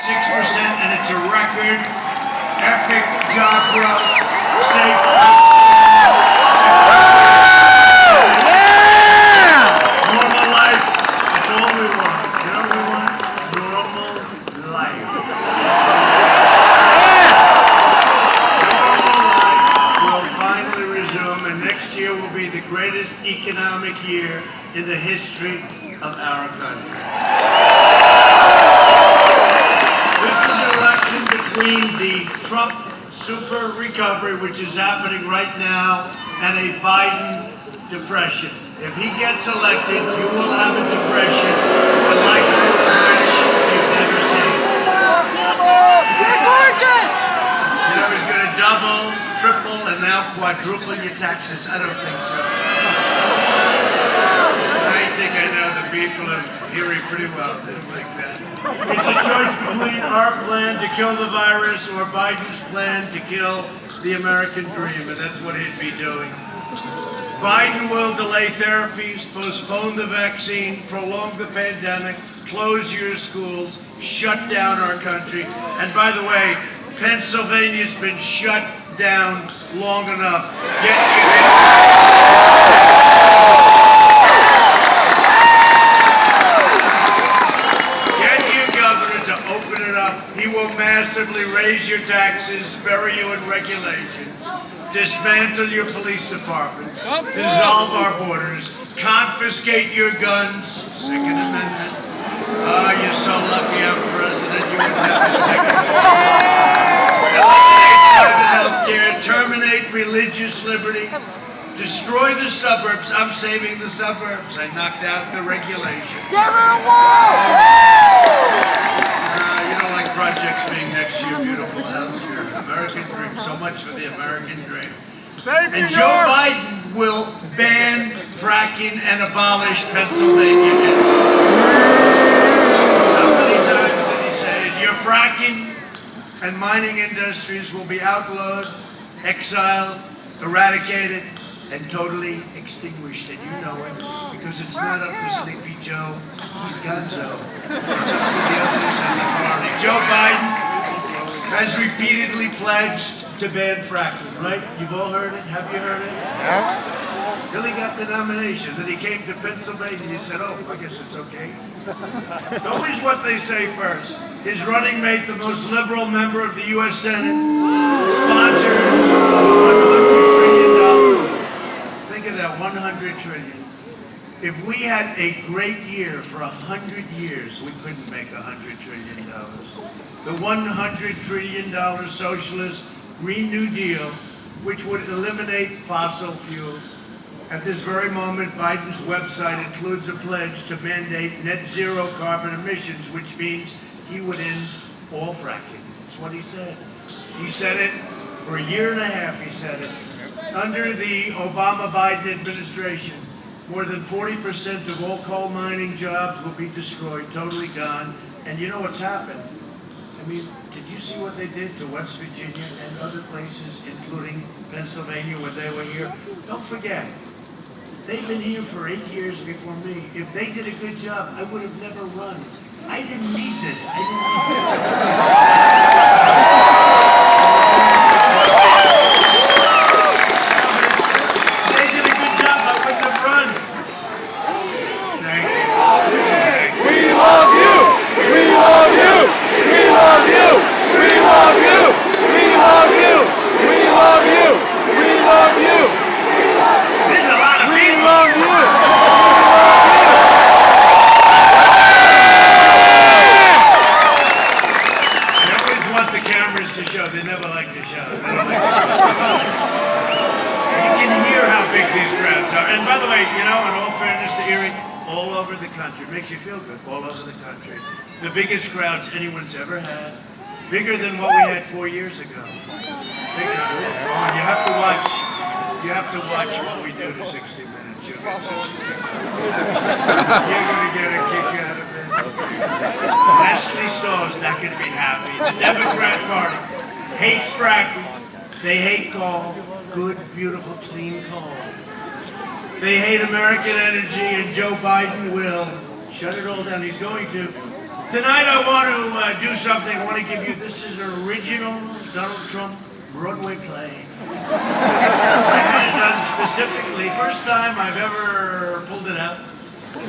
6%, and it's a record, epic job growth, safe normal life. That's all we want. You know what we want? Normal life. Normal life will finally resume, and next year will be the greatest economic year in the history of our country. This is an election between the Trump super recovery, which is happening right now, and a Biden depression. If he gets elected, you will have a depression the likes of which you've never seen. You're gorgeous! You know, he's going to double, triple, and now quadruple your taxes. I don't think so. I think I know the people of Erie pretty well. They don't like that. It's a choice between our plan to kill the virus or Biden's plan to kill the American dream, and that's what he'd be doing. Biden will delay therapies, postpone the vaccine, prolong the pandemic, close your schools, shut down our country. And by the way, Pennsylvania's been shut down long enough. Get your governor to open it up. He will massively raise your taxes, bury you in regulations, dismantle your police departments, dissolve our borders, confiscate your guns, Second Amendment. Oh, you're so lucky I'm president, you wouldn't have a second. Eliminate private health care, terminate religious liberty, destroy the suburbs. I'm saving the suburbs. I knocked out the regulation. Give her a wall! You don't like projects being next to your beautiful house. Your American dream. So much for the American dream. And Joe Biden will ban fracking and abolish Pennsylvania. How many times did he say it? Your fracking and mining industries will be outlawed, exiled, eradicated, and totally extinguished. And you know it, because it's not up to Sleepy Joe. He's gonzo. It's up to the others in the party. Joe Biden has repeatedly pledged to ban fracking, right? You've all heard it? Have you heard it? Yeah. Till he got the nomination. Then he came to Pennsylvania and he said, oh, I guess it's okay. It's always what they say first. His running mate, the most liberal member of the U.S. Senate, sponsors $100 trillion. Think of that, $100 trillion. If we had a great year for 100 years, we couldn't make $100 trillion. The $100 trillion socialist Green New Deal, which would eliminate fossil fuels. At this very moment, Biden's website includes a pledge to mandate net zero carbon emissions, which means he would end all fracking. That's what he said. He said it for a year and a half, he said it. Under the Obama-Biden administration, more than 40% of all coal mining jobs will be destroyed, totally gone. And you know what's happened? I mean, did you see what they did to West Virginia and other places, including Pennsylvania, when they were here? Don't forget, they've been here for 8 years before me. If they did a good job, I would have never run. I didn't need this. I didn't need this. They did a good job, I wouldn't have run. Thank you. We love you! We love you! We love you! We love you! We love you! We love you! We love you! There's a lot of We people. love you! I always want the cameras to show. They never like to show. They don't like to. You can hear how big these crowds are. And by the way, you know, in all fairness to Erie, all over the country, it makes you feel good, all over the country. The biggest crowds anyone's ever had. Bigger than what we had 4 years ago. Bigger. Oh, and you have to watch. You have to watch what we do to 60 Minutes. You'll get such a kick. You're going to get a kick out of it. Leslie Stahl's not going to be happy. The Democrat Party hates fracking. They hate coal. Good, beautiful, clean coal. They hate American energy, and Joe Biden will shut it all down. He's going to Tonight I want to do something. I want to give you, this is an original Donald Trump Broadway play. I had it done specifically, first time I've ever pulled it out.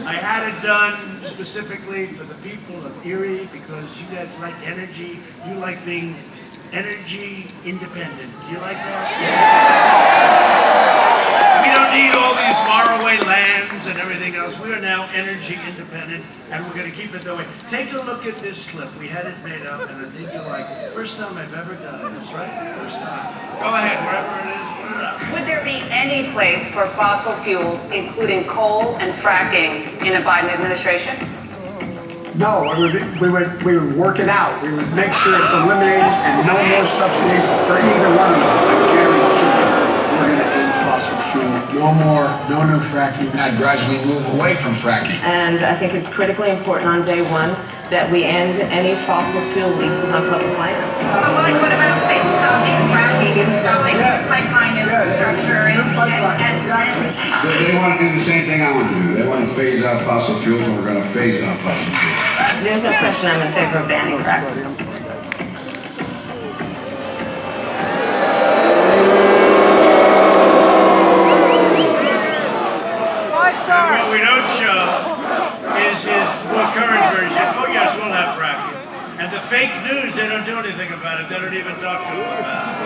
I had it done specifically for the people of Erie because you guys like energy. You like being energy independent. Do you like that? We don't need all these faraway lands and everything else. We are now energy independent, and we're going to keep it that way. Take a look at this clip. We had it made up, and I think you'll like it. First time I've ever done this, right? First time. Go ahead, wherever it is, put it up. Would there be any place for fossil fuels, including coal and fracking, in a Biden administration? No, we would work it out. We would make sure it's eliminated and no more subsidies for either one of those. I guarantee you. We're going to end fossil fuel. No new fracking. I'd gradually move away from fracking. And I think it's critically important on day one that we end any fossil fuel leases on public lands. But like, what about say stopping fracking and stopping pipeline infrastructure and They want to do the same thing I want to do. They want to phase out fossil fuels, and we're going to phase out fossil fuels. There's no question I'm in favor of banning fracking. What we don't show is his more current version. Oh yes, we'll have fracking. And the fake news, they don't do anything about it. They don't even talk to him about it.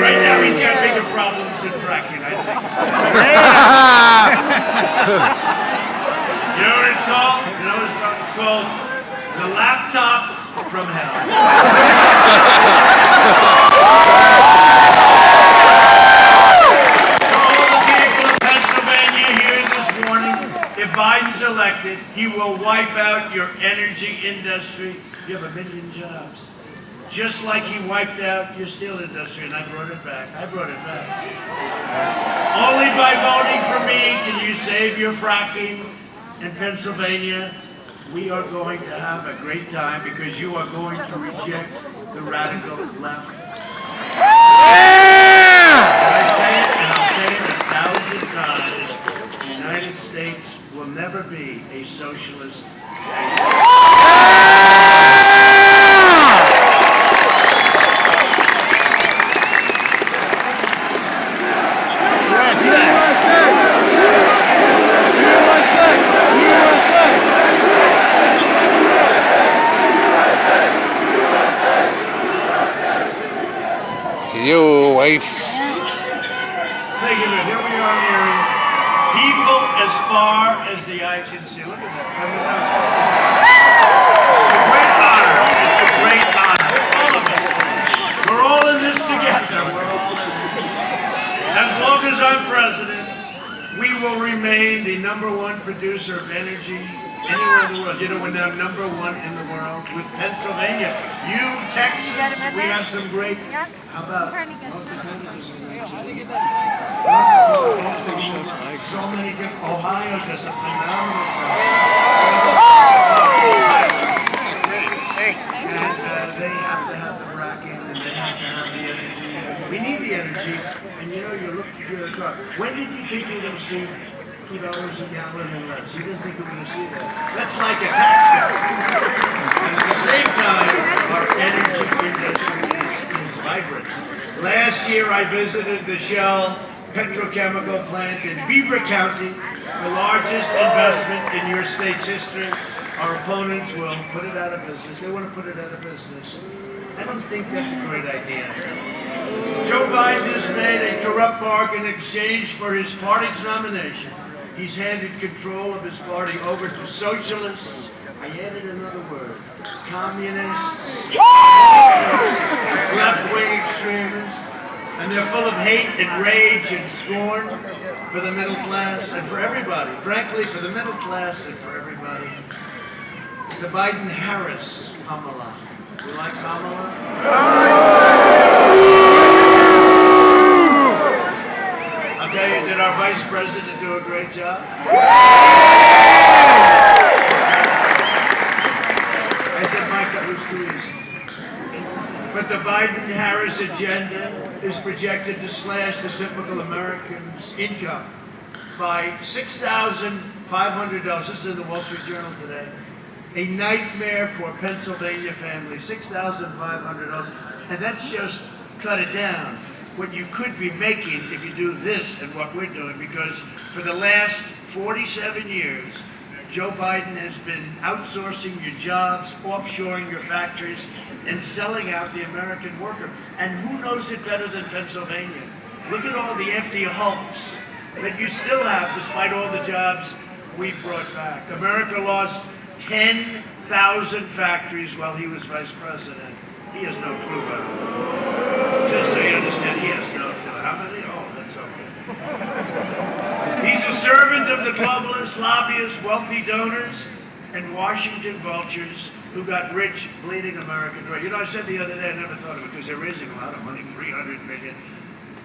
Right now he's got bigger problems than fracking, I think. You know what it's called? You know what it's called? The laptop from hell. If Biden's elected, he will wipe out your energy industry. You have 1 million jobs. Just like he wiped out your steel industry, and I brought it back. Only by voting for me can you save your fracking in Pennsylvania. We are going to have a great time because you are going to reject the radical left. I say it, and I'll say it 1,000 times. The United States will never be a socialist nation. You wife. Think of it, here we are hearing people as far as the eye can see. Look at that. I mean, it's a great honor. It's a great honor. All of us. We're all in this together. We're all in it. As long as I'm president, we will remain the #1 producer of energy anywhere in the world. You know, we're now #1 in the world with Pennsylvania. You, Texas, we have some great. How about North Dakota does a great job. So many different. Ohio does a phenomenal job. Thanks. And they have to have the fracking, and they have to have the energy. We need the energy. And you know, you look at your car. When did you think you were going to see $2 a gallon and less? You didn't think you were going to see that. That's like a tax cut. And at the same time, our energy industry is vibrant. Last year, I visited the Shell petrochemical plant in Beaver County, the largest investment in your state's history. Our opponents will put it out of business. They want to put it out of business. I don't think that's a great idea. Joe Biden has made a corrupt bargain in exchange for his party's nomination. He's handed control of his party over to socialists. I added another word. Communists, left-wing extremists. And they're full of hate and rage and scorn for the middle class and for everybody. Frankly, for the middle class and for everybody. The Biden-Harris Kamala. You like Kamala? I'll tell you, did our vice president do a great job? I said, Mike, that was too easy. But the Biden-Harris agenda is projected to slash the typical American's income by $6,500. This is in the Wall Street Journal today. a nightmare for Pennsylvania families, $6,500. And that's just cut it down. What you could be making if you do this and what we're doing, because for the last 47 years, Joe Biden has been outsourcing your jobs, offshoring your factories, and selling out the American worker. And who knows it better than Pennsylvania? Look at all the empty hulks that you still have despite all the jobs we've brought back. America lost 10,000 factories while he was vice president. He has no clue about it. Just so you understand, he has no clue. How many? Oh, that's okay. He's a servant of the globalists, lobbyists, wealthy donors, and Washington vultures who got rich bleeding America dry. You know, I said the other day, I never thought of it because they're raising a lot of money, $300 million.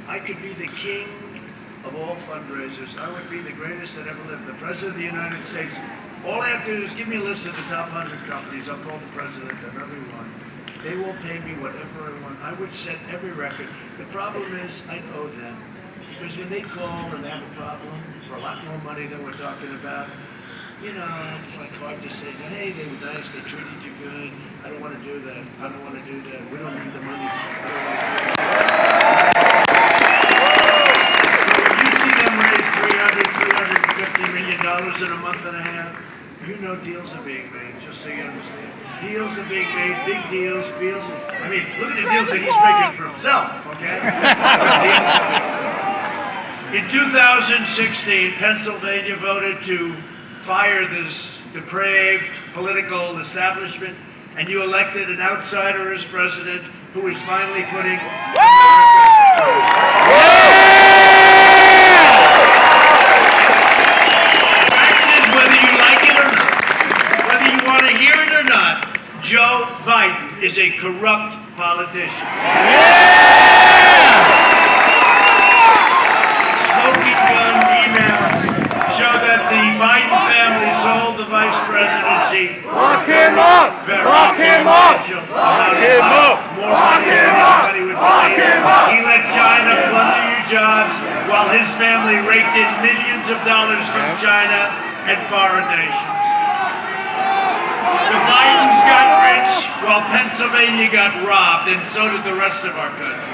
I could be the king of all fundraisers. I would be the greatest that ever lived. The President of the United States. All I have to do is give me a list of the top 100 companies. I'll call the president of every one. They will pay me whatever I want. I would set every record. The problem is I owe them. Because when they call and they have a problem for a lot more money than we're talking about, you know, it's like hard to say, hey, they were nice, they treated you good. I don't want to do that. I don't want to do that. We don't need the money. I don't want to do that. You see them raise $350 million in a month and a half. You know deals are being made, just so you understand. Deals are being made, big deals, deals. I mean, look at the deals that he's making for himself, okay? In 2016, Pennsylvania voted to fire this depraved political establishment, and you elected an outsider as president who is finally putting America first. Joe Biden is a corrupt politician. Smoking gun emails show that the Biden family sold the vice presidency. Lock him up! Lock him up! Lock him up! More money than anybody would pay. He let China plunder your jobs while his family raked in millions of dollars from China and foreign nations. The Bidens got rich while Pennsylvania got robbed, and so did the rest of our country.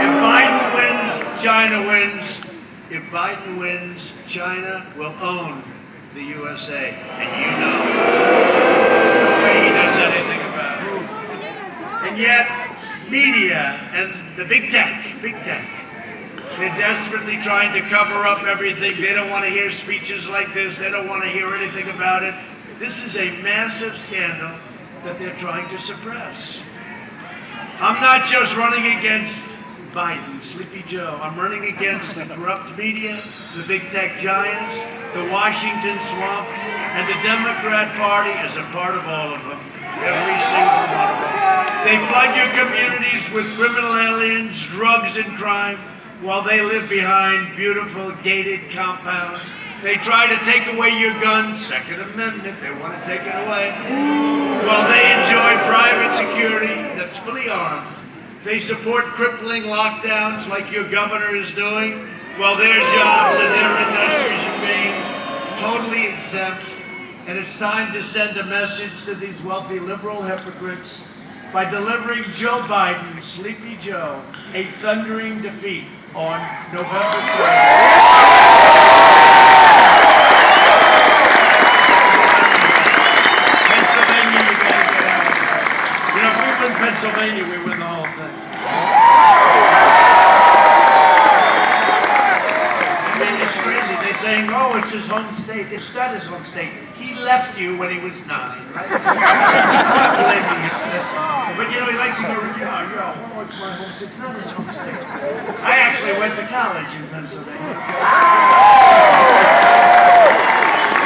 If Biden wins, China wins. If Biden wins, China will own the USA, and you know no way he does anything about it. And yet, media and the big tech, they're desperately trying to cover up everything. They don't want to hear speeches like this. They don't want to hear anything about it. This is a massive scandal that they're trying to suppress. I'm not just running against Biden, Sleepy Joe. I'm running against the corrupt media, the big tech giants, the Washington swamp, and the Democrat Party is a part of all of them. Every single one of them. They flood your communities with criminal aliens, drugs, and crime while they live behind beautiful gated compounds. They try to take away your guns, Second Amendment, they want to take it away. While they enjoy private security that's fully armed. They support crippling lockdowns like your governor is doing, while their jobs and their industries are being totally exempt. And it's time to send a message to these wealthy liberal hypocrites by delivering Joe Biden, Sleepy Joe, a thundering defeat on November 3rd. Pennsylvania, we win the whole thing. I mean, it's crazy. They're saying, oh, it's his home state. It's not his home state. He left you when he was 9, right? But you know, he likes to go, oh, it's my home state. It's not his home state. I actually went to college in Pennsylvania.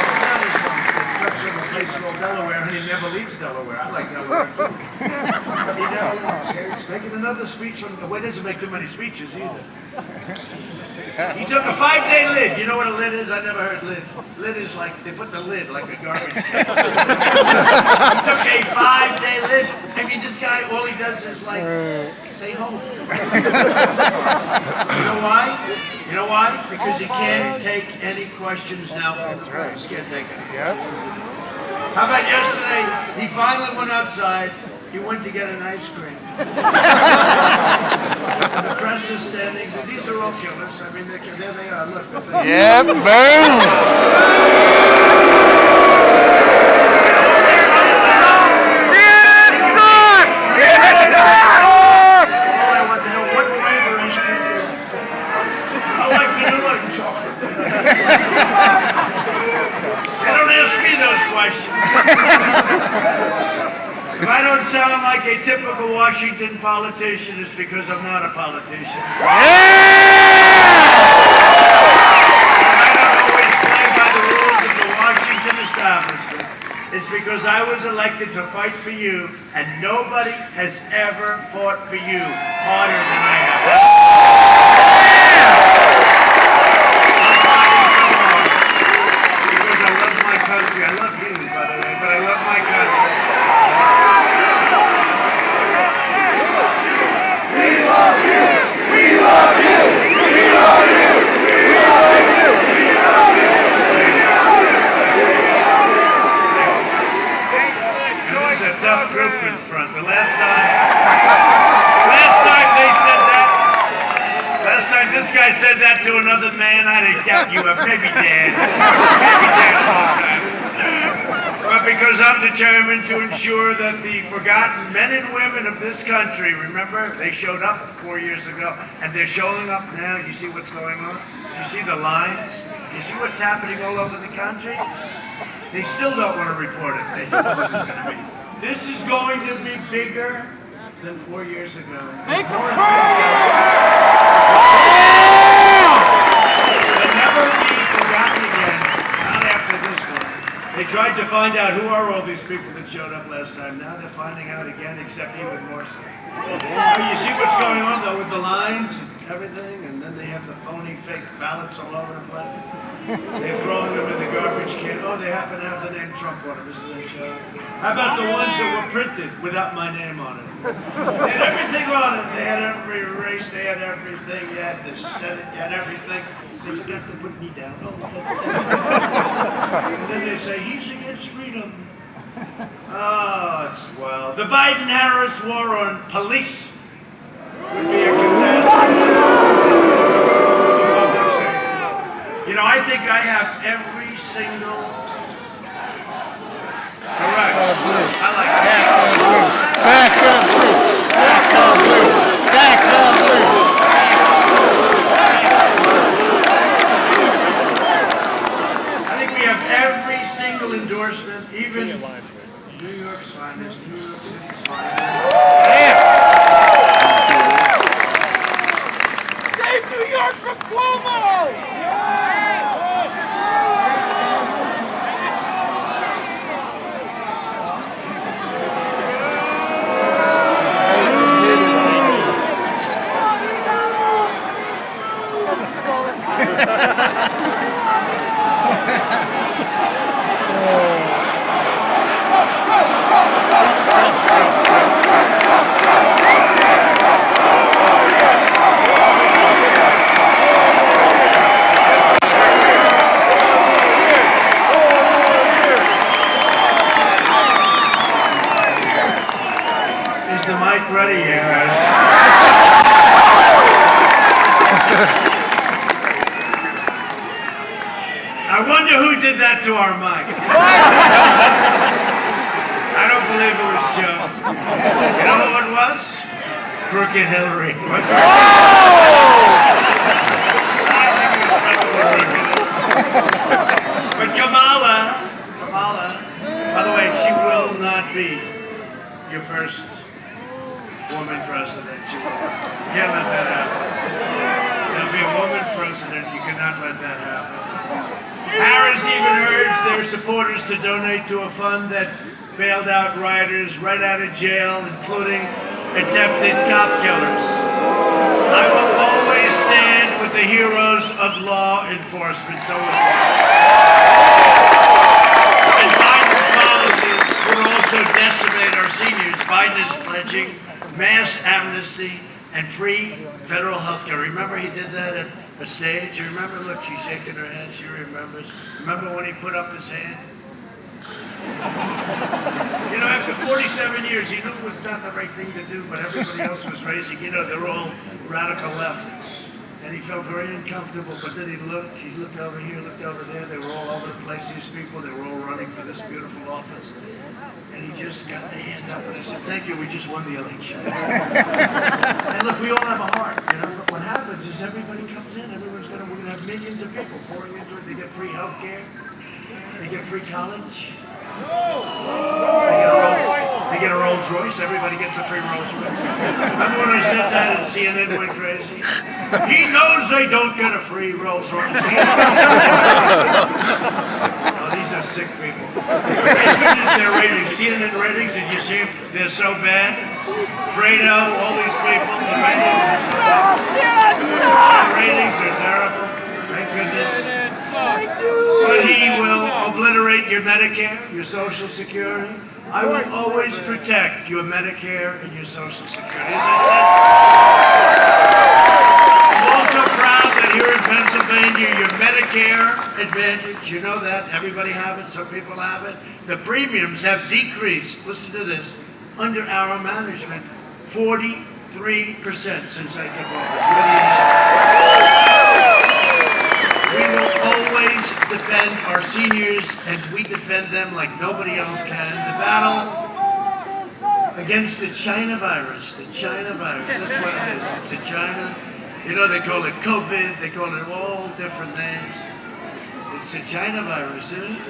It's not his home state. He comes from a place called Delaware, and he never leaves Delaware. I like Delaware, too. He never leaves. He's making another speech on, well, he doesn't make too many speeches either. He took a 5-day lid. You know what a lid is? I never heard lid. Lid is like, they put the lid like a garbage can. He took a 5-day lid. I mean, this guy, all he does is like, stay home. You know why? You know why? Because he can't take any questions now from the press. He can't take any questions. How about yesterday? He finally went outside. He went to get an ice cream. The press is standing. These are all killers. I mean, there they are. Look. Yeah, boom. I want to know what flavor ice cream is. I like vanilla and chocolate. They don't ask me those questions. If I don't sound like a typical Washington politician, it's because I'm not a politician. I don't always play by the rules of the Washington establishment. It's because I was elected to fight for you, and nobody has ever fought for you harder than I have. I'm fighting so hard because I love my country. I love you, by the way, but I love my country. There's a tough group in front. The last time they said that, last time this guy said that to another man, I'd have gapped you up, maybe dead. Maybe dead a long time. But because I'm determined to ensure that the forgotten men and women of this country, remember, they showed up 4 years ago, and they're showing up now. You see what's going on? You see the lines? You see what's happening all over the country? They still don't want to report it. They know what it's going to be. This is going to be bigger than 4 years ago. Make them They'll never be forgotten again. Not after this one. They tried to find out who are all these people that showed up last time. Now they're finding out again, except even more so. Oh, you see what's going on though with the lines and everything, and then they have the phony fake ballots all over the place. They're throwing them in the garbage can. Oh, they happen to have the name Trump on them, isn't that show? How about the ones that were printed without my name on it? They had everything on it. They had every race, they had everything. You had the Senate, you had everything. They forgot to put me down. Oh, and then they say, he's against freedom. Oh, it's well. The Biden-Harris war on police would be a catastrophe. You know, I think I have every single. Correct. I like that. Back up blue. Back up blue. Back up blue. I think we have every single endorsement, even New York's finest, New York City's finest. Save New York from Cuomo! Is the mic ready, you guys? I wonder who did that to our mic. I don't believe it was Joe. You know who it was? Crooked Hillary. Was it? I think it was Crooked. But Kamala, by the way, she will not be your first woman president. You can't let that happen. There'll be a woman president. You cannot let that happen. Harris even urged their supporters to donate to a fund that bailed out rioters right out of jail, including attempted cop killers. I will always stand with the heroes of law enforcement. So will you. And Biden's policies will also decimate our seniors. Biden is pledging mass amnesty and free federal health care. Remember he did that at a stage? You remember? Look, she's shaking her head. She remembers. Remember when he put up his hand? You know, after 47 years, he knew it was not the right thing to do, but everybody else was raising, you know, they're all radical left. And he felt very uncomfortable, but then he looked over here, looked over there, they were all over the place, these people, they were all running for this beautiful office. And he just got the hand up and he said, thank you, we just won the election. And look, we all have a heart, you know, but what happens is everybody comes in, we're gonna have millions of people pouring into it, they get free health care, they get free college, they get a Rolls Royce, everybody gets a free Rolls Royce. Remember when I said that and CNN went crazy? He knows they don't get a free Rolls Royce. Oh, these are sick people. Thank goodness their ratings, CNN ratings, and you see them, they're so bad. Fredo, all these people, the ratings are so bad. The ratings are terrible. Thank goodness. But he will obliterate your Medicare, your Social Security. I will always protect your Medicare and your Social Security. As I said, I'm also proud that here in Pennsylvania, your Medicare Advantage, you know that, everybody have it, some people have it. The premiums have decreased, listen to this, under our management, 43% since I took office. What do you have? We will always defend our seniors, and we defend them like nobody else can. The battle against the China virus, that's what it is. It's a China. You know, they call it COVID, they call it all different names. It's a China virus, isn't it?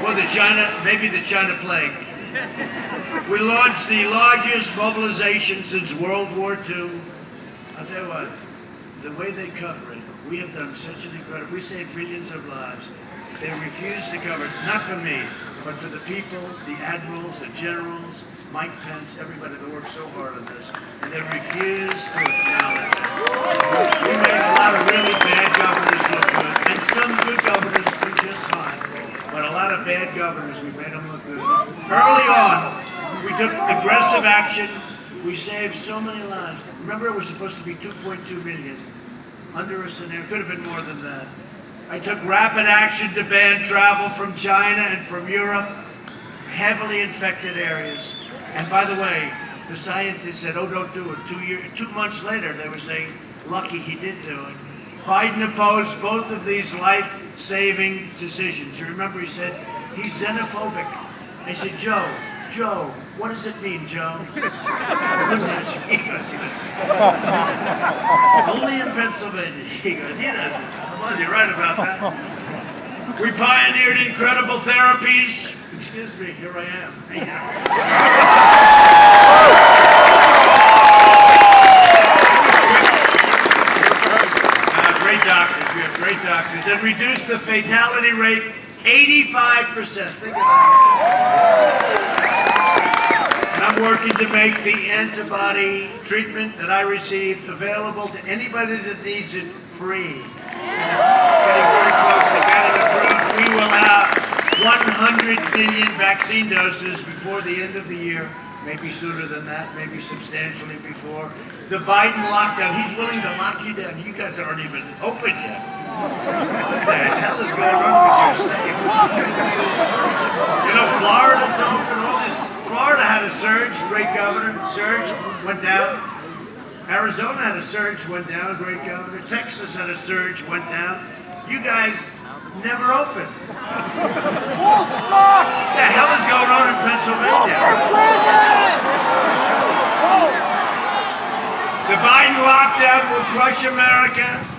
Or maybe the China plague. We launched the largest mobilization since World War II. I'll tell you what, the way they cover it, we have done such an incredible, we saved billions of lives. They refuse to cover it, not for me, but for the people, the admirals, the generals, Mike Pence, everybody that worked so hard on this, and they refuse to acknowledge it. We made a lot of really bad governors look good, and some good governors do just fine, but a lot of bad governors, we made them look good. Early on, we took aggressive action. We saved so many lives. Remember, it was supposed to be 2.2 million. Under a scenario, could have been more than that. I took rapid action to ban travel from China and from Europe, heavily infected areas. And by the way, the scientists said, oh, don't do it. 2 months later, they were saying, lucky he did do it. Biden opposed both of these life-saving decisions. You remember he said, he's xenophobic. I said, Joe, what does it mean, Joe? He goes, only in Pennsylvania. He goes, he doesn't. Come on, you're right about that. We pioneered incredible therapies. Excuse me, here I am. Great doctors, we have great doctors. And reduced the fatality rate 85%. Think of that. I'm working to make the antibody treatment that I received available to anybody that needs it free. And it's getting very close to getting approved. We will have 100 million vaccine doses before the end of the year. Maybe sooner than that, maybe substantially before. The Biden lockdown, he's willing to lock you down. You guys aren't even open yet. What the hell is going on with your state? You know, Florida's open, all this. Florida had a surge, great governor, surge, went down. Arizona had a surge, went down, great governor. Texas had a surge, went down. You guys never opened. What the hell is going on in Pennsylvania? The Biden lockdown will crush America.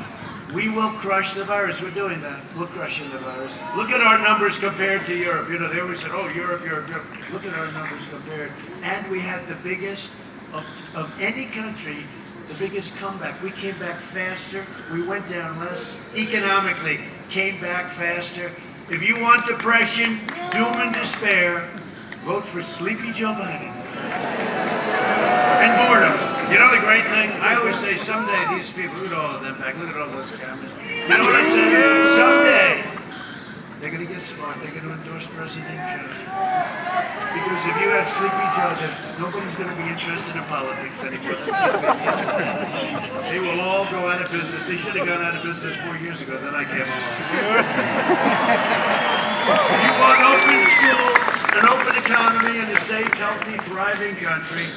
We will crush the virus. We're doing that. We're crushing the virus. Look at our numbers compared to Europe. You know, they always said, oh, Europe. Look at our numbers compared. And we had the biggest of any country, the biggest comeback. We came back faster. We went down less. Economically, came back faster. If you want depression, doom and despair, vote for Sleepy Joe Biden. And boredom. You know the great thing? I always say someday these people, look at all of them back, look at all those cameras. You know what I say? Someday They're going to get smart. They're going to endorse President Joe. Because if you have Sleepy Joe, then nobody's going to be interested in politics anymore. That's going to be the end of that. They will all go out of business. They should have gone out of business 4 years ago. Then I came along. You want open schools, an open economy, and a safe, healthy, thriving country,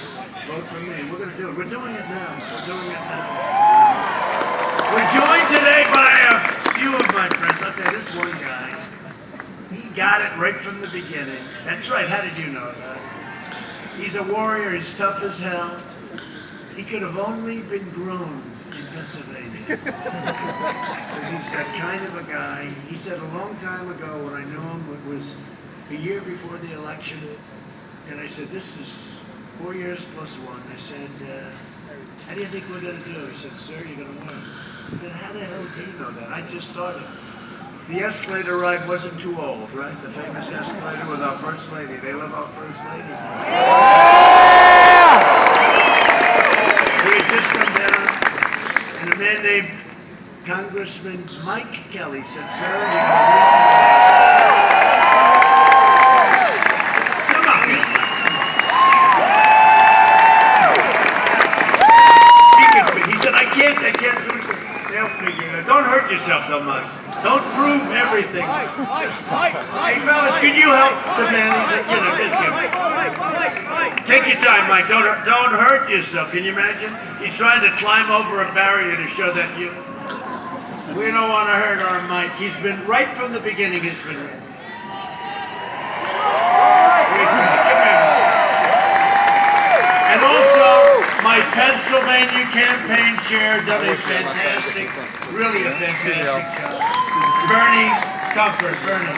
vote for me. We're going to do it. We're doing it now. We're doing it now. We're joined today by a few of my friends. I'll tell you, this one guy, he got it right from the beginning. That's right. How did you know that? He's a warrior. He's tough as hell. He could have only been grown in Pennsylvania. Because he's that kind of a guy. He said a long time ago when I knew him, it was a year before the election, and I said, this is 4 years plus 1. I said, how do you think we're going to do? He said, sir, you're going to win. I said, how the hell do you know that? I just started. The escalator ride wasn't too old, right? The famous escalator with our First Lady. They love our First Lady. We had just come down, and a man named Congressman Mike Kelly said, sir, you're going to win. Come on. He said, I can't do it. They'll figure it out. Don't hurt yourself though, Mike. Don't prove everything. Hey, fellas, could you help the man? He said, just give me. Take your time, Mike. Don't hurt yourself. Can you imagine? He's trying to climb over a barrier to show that we don't want to hurt our Mike. He's been, right from the beginning, he's been. And also, my Pennsylvania campaign chair done a fantastic, really a fantastic job. Bernie Comfort, Bernie.